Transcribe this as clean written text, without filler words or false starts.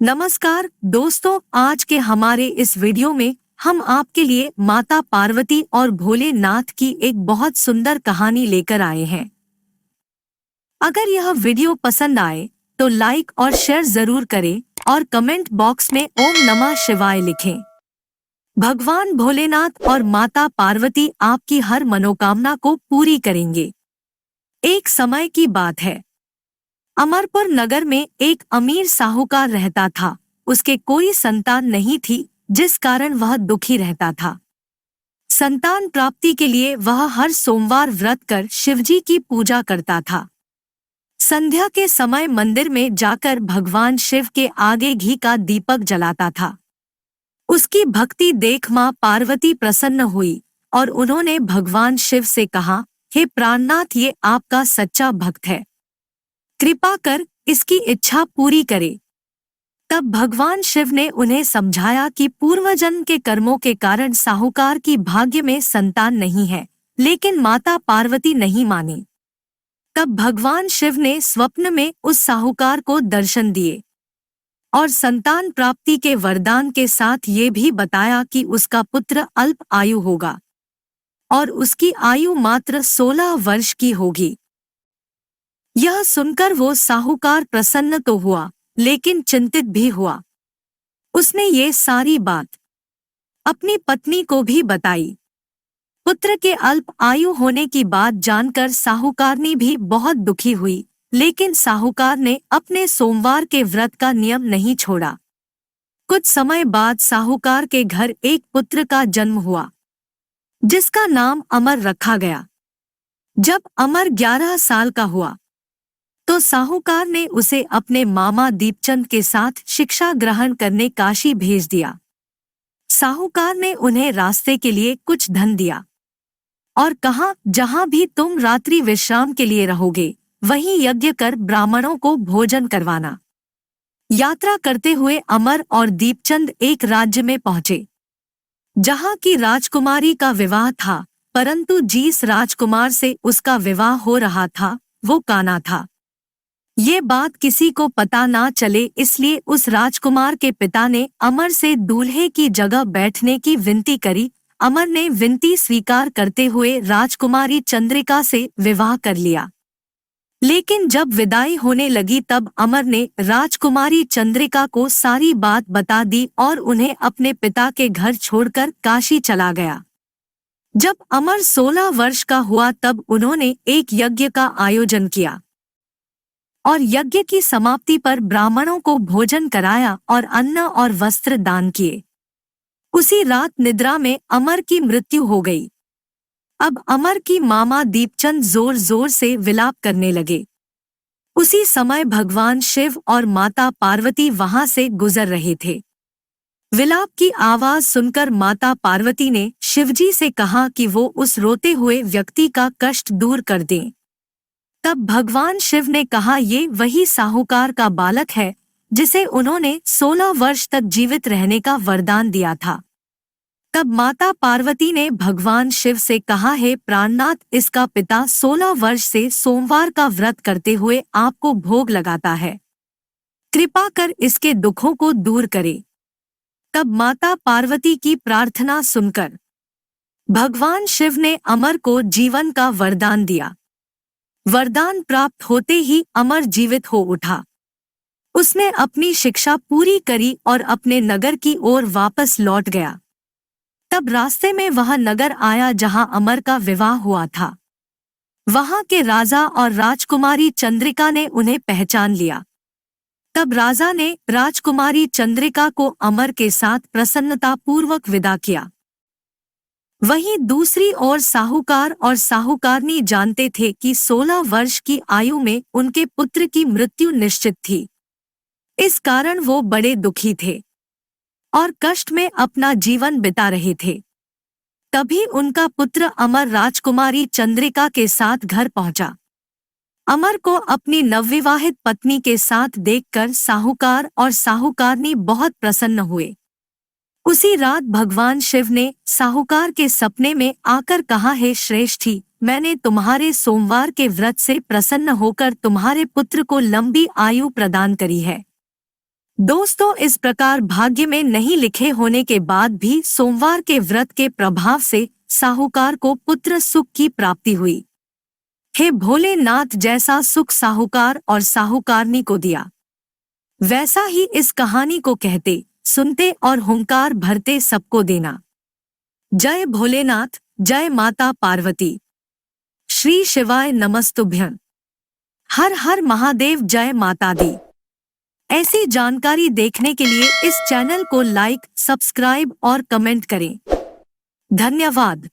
नमस्कार दोस्तों, आज के हमारे इस वीडियो में हम आपके लिए माता पार्वती और भोलेनाथ की एक बहुत सुंदर कहानी लेकर आए हैं। अगर यह वीडियो पसंद आए तो लाइक और शेयर जरूर करें और कमेंट बॉक्स में ओम नमः शिवाय लिखें। भगवान भोलेनाथ और माता पार्वती आपकी हर मनोकामना को पूरी करेंगे। एक समय की बात है। अमरपुर नगर में एक अमीर साहूकार रहता था। उसके कोई संतान नहीं थी, जिस कारण वह दुखी रहता था। संतान प्राप्ति के लिए वह हर सोमवार व्रत कर शिवजी की पूजा करता था। संध्या के समय मंदिर में जाकर भगवान शिव के आगे घी का दीपक जलाता था। उसकी भक्ति देख मां पार्वती प्रसन्न हुई और उन्होंने भगवान शिव से कहा, हे प्राणनाथ, ये आपका सच्चा भक्त है, कृपा कर इसकी इच्छा पूरी करे। तब भगवान शिव ने उन्हें समझाया कि पूर्वजन्म के कर्मों के कारण साहूकार की भाग्य में संतान नहीं है, लेकिन माता पार्वती नहीं मानी। तब भगवान शिव ने स्वप्न में उस साहूकार को दर्शन दिए और संतान प्राप्ति के वरदान के साथ ये भी बताया कि उसका पुत्र अल्प आयु होगा और उसकी आयु मात्र 16 वर्ष की होगी। यह सुनकर वो साहूकार प्रसन्न तो हुआ, लेकिन चिंतित भी हुआ। उसने ये सारी बात अपनी पत्नी को भी बताई। पुत्र के अल्प आयु होने की बात जानकर साहूकारनी भी बहुत दुखी हुई, लेकिन साहूकार ने अपने सोमवार के व्रत का नियम नहीं छोड़ा। कुछ समय बाद साहूकार के घर एक पुत्र का जन्म हुआ, जिसका नाम अमर रखा गया। जब अमर 11 साल का हुआ तो साहूकार ने उसे अपने मामा दीपचंद के साथ शिक्षा ग्रहण करने काशी भेज दिया। साहूकार ने उन्हें रास्ते के लिए कुछ धन दिया और कहा, जहां भी तुम रात्रि विश्राम के लिए रहोगे, वहीं यज्ञ कर ब्राह्मणों को भोजन करवाना। यात्रा करते हुए अमर और दीपचंद एक राज्य में पहुंचे, जहां की राजकुमारी का विवाह था, परंतु जिस राजकुमार से उसका विवाह हो रहा था वो काना था। ये बात किसी को पता ना चले, इसलिए उस राजकुमार के पिता ने अमर से दूल्हे की जगह बैठने की विनती करी। अमर ने विनती स्वीकार करते हुए राजकुमारी चंद्रिका से विवाह कर लिया। लेकिन जब विदाई होने लगी तब अमर ने राजकुमारी चंद्रिका को सारी बात बता दी और उन्हें अपने पिता के घर छोड़कर काशी चला गया। जब अमर 16 वर्ष का हुआ तब उन्होंने एक यज्ञ का आयोजन किया और यज्ञ की समाप्ति पर ब्राह्मणों को भोजन कराया और अन्न और वस्त्र दान किए। उसी रात निद्रा में अमर की मृत्यु हो गई। अब अमर की मामा दीपचंद जोर जोर से विलाप करने लगे। उसी समय भगवान शिव और माता पार्वती वहां से गुजर रहे थे। विलाप की आवाज सुनकर माता पार्वती ने शिवजी से कहा कि वो उस रोते हुए व्यक्ति का कष्ट दूर कर दें। तब भगवान शिव ने कहा, ये वही साहूकार का बालक है जिसे उन्होंने 16 वर्ष तक जीवित रहने का वरदान दिया था। तब माता पार्वती ने भगवान शिव से कहा, हे प्राणनाथ, इसका पिता 16 वर्ष से सोमवार का व्रत करते हुए आपको भोग लगाता है, कृपा कर इसके दुखों को दूर करे। तब माता पार्वती की प्रार्थना सुनकर भगवान शिव ने अमर को जीवन का वरदान दिया। वरदान प्राप्त होते ही अमर जीवित हो उठा। उसने अपनी शिक्षा पूरी करी और अपने नगर की ओर वापस लौट गया। तब रास्ते में वह नगर आया जहां अमर का विवाह हुआ था। वहां के राजा और राजकुमारी चंद्रिका ने उन्हें पहचान लिया। तब राजा ने राजकुमारी चंद्रिका को अमर के साथ प्रसन्नतापूर्वक विदा किया। वहीं दूसरी ओर साहूकार और साहूकारनी जानते थे कि 16 वर्ष की आयु में उनके पुत्र की मृत्यु निश्चित थी। इस कारण वो बड़े दुखी थे और कष्ट में अपना जीवन बिता रहे थे। तभी उनका पुत्र अमर राजकुमारी चंद्रिका के साथ घर पहुंचा। अमर को अपनी नवविवाहित पत्नी के साथ देखकर साहूकार और साहूकारनी बहुत प्रसन्न हुए। उसी रात भगवान शिव ने साहूकार के सपने में आकर कहा, हे श्रेष्ठी, मैंने तुम्हारे सोमवार के व्रत से प्रसन्न होकर तुम्हारे पुत्र को लंबी आयु प्रदान करी है। दोस्तों, इस प्रकार भाग्य में नहीं लिखे होने के बाद भी सोमवार के व्रत के प्रभाव से साहूकार को पुत्र सुख की प्राप्ति हुई। हे भोलेनाथ, जैसा सुख साहूकार और साहूकारनी को दिया, वैसा ही इस कहानी को कहते, सुनते और हुंकार भरते सबको देना। जय भोलेनाथ, जय माता पार्वती। श्री शिवाय नमस्तुभ्यं। हर हर महादेव, जय माता दी। ऐसी जानकारी देखने के लिए इस चैनल को लाइक, सब्सक्राइब और कमेंट करें। धन्यवाद।